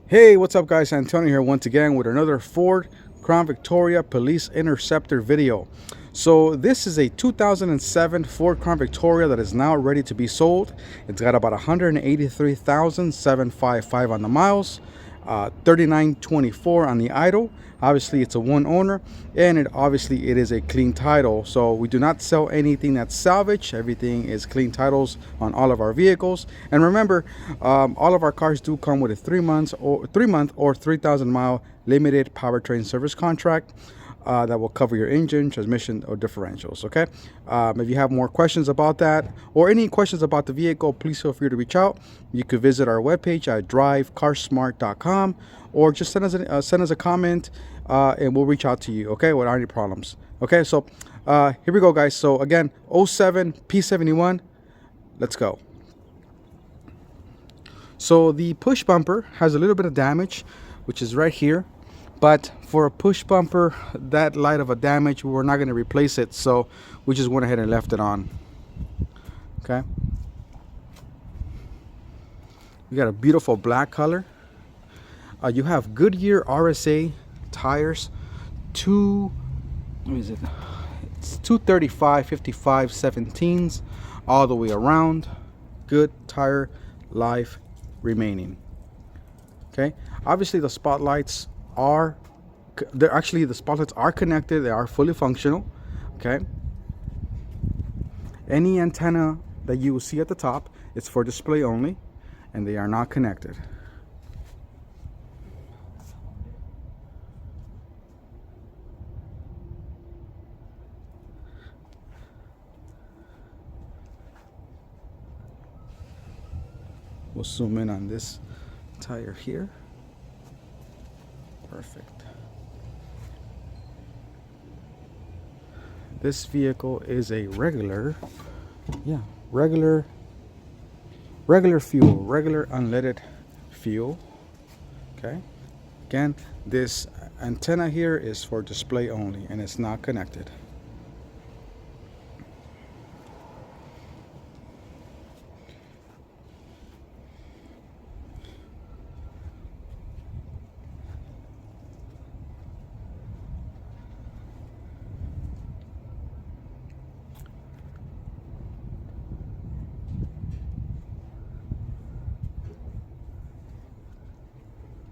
Hey, what's up guys? Antonio here once again with another Ford Crown Victoria Police Interceptor video. So this is a 2007 Ford Crown Victoria that is now ready to be sold. It's got about 183,755 on the miles, 3924 on the idle. Obviously it's a one owner, and it is a clean title. So we do not sell anything that's salvage. Everything is clean titles on all of our vehicles. And remember, all of our cars do come with a 3 month or 3,000 mile limited powertrain service contract that will cover your engine, transmission, or differentials. Okay. If you have more questions about that or any questions about the vehicle, please feel free to reach out. You could visit our webpage at drivecarsmart.com, or just send us a comment and we'll reach out to you, okay, without any problems. Okay, so here we go guys. So again, 07 P71, let's go. So the push bumper has a little bit of damage, which is right here, but for a push bumper that light of a damage, we're not going to replace it, so we just went ahead and left it on. Okay, we got a beautiful black color. You have Goodyear RSA tires, it's 235 55 17s all the way around. Good tire life remaining. Okay, obviously the spotlights are connected. They are fully functional. Okay, any antenna that you will see at the top, it's for display only, and they are not connected. We'll zoom in on this tire here. Perfect. This vehicle is a regular fuel, regular unleaded fuel. Okay. Again, this antenna here is for display only, and it's not connected.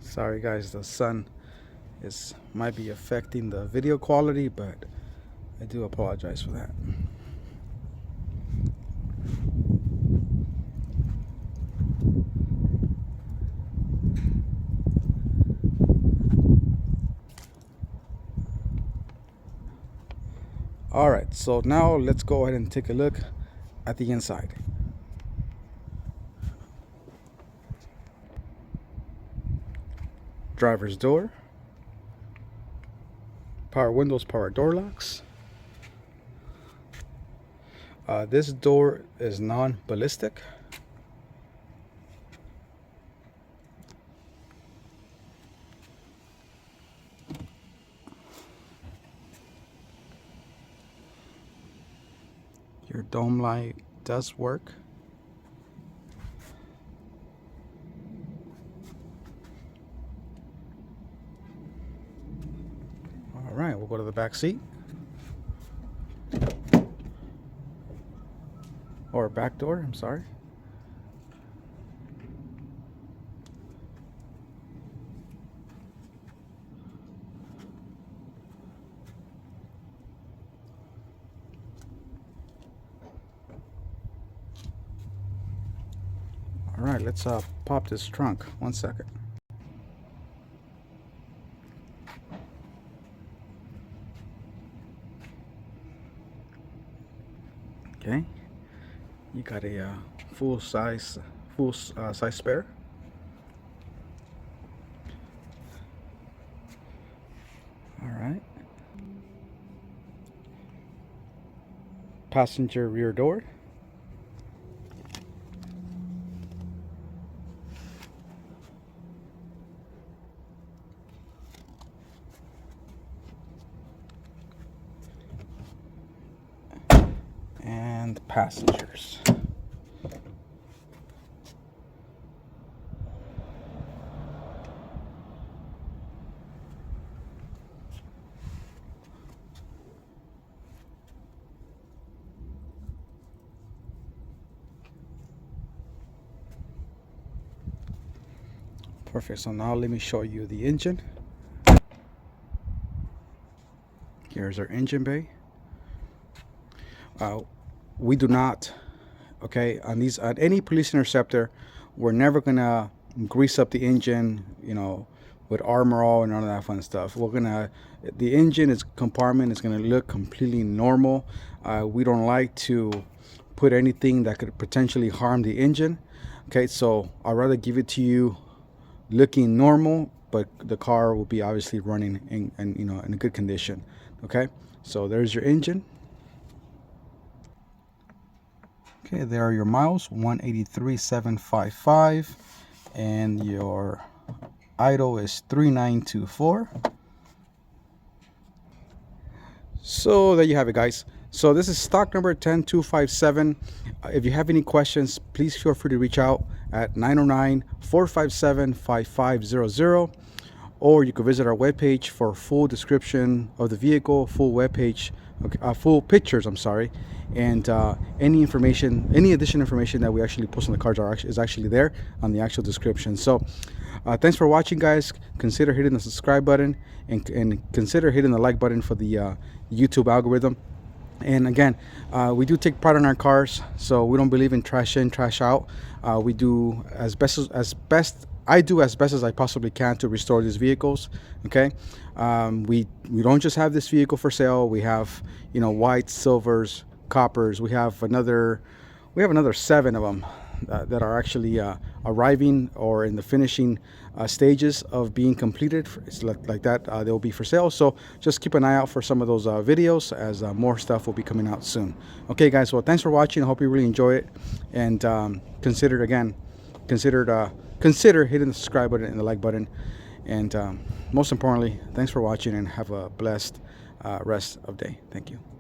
Sorry guys, the sun might be affecting the video quality, but I do apologize for that. All right, so now let's go ahead and take a look at the inside. Driver's door, power windows, power door locks. This door is non-ballistic. Your dome light does work. All right, we'll go to the back seat, or back door, I'm sorry. All right, let's pop this trunk. 1 second. Okay, you got a full size spare. All right, passenger rear door. And passengers. Perfect. So now let me show you the engine. Here's our engine bay. We do not, okay, on any Police Interceptor, we're never gonna grease up the engine, with Armor All and all of that fun stuff. The engine compartment is gonna look completely normal. We don't like to put anything that could potentially harm the engine. Okay, so I'd rather give it to you looking normal, but the car will be obviously running in a good condition. Okay, so there's your engine. Okay, there are your miles, 183,755, and your idle is 3924. So there you have it, guys. So this is stock number 10257. If you have any questions, please feel free to reach out at 909-457-5500, or you can visit our webpage for full description of the vehicle, full webpage, full pictures, and any additional information that we actually post on the cars is actually there on the actual description. So thanks for watching, guys. Consider hitting the subscribe button and consider hitting the like button for the YouTube algorithm. And again, we do take pride in our cars, so we don't believe in trash in, trash out. We do as best I do as best as I possibly can to restore these vehicles. Okay, we don't just have this vehicle for sale. We have whites, silvers, coppers. We have another 7 of them that are actually arriving or in the finishing stages of being completed. It's like that. They'll be for sale, so just keep an eye out for some of those videos, as more stuff will be coming out soon. Okay, guys, well, thanks for watching. I hope you really enjoy it, and consider hitting the subscribe button and the like button, and most importantly, thanks for watching, and have a blessed rest of day. Thank you.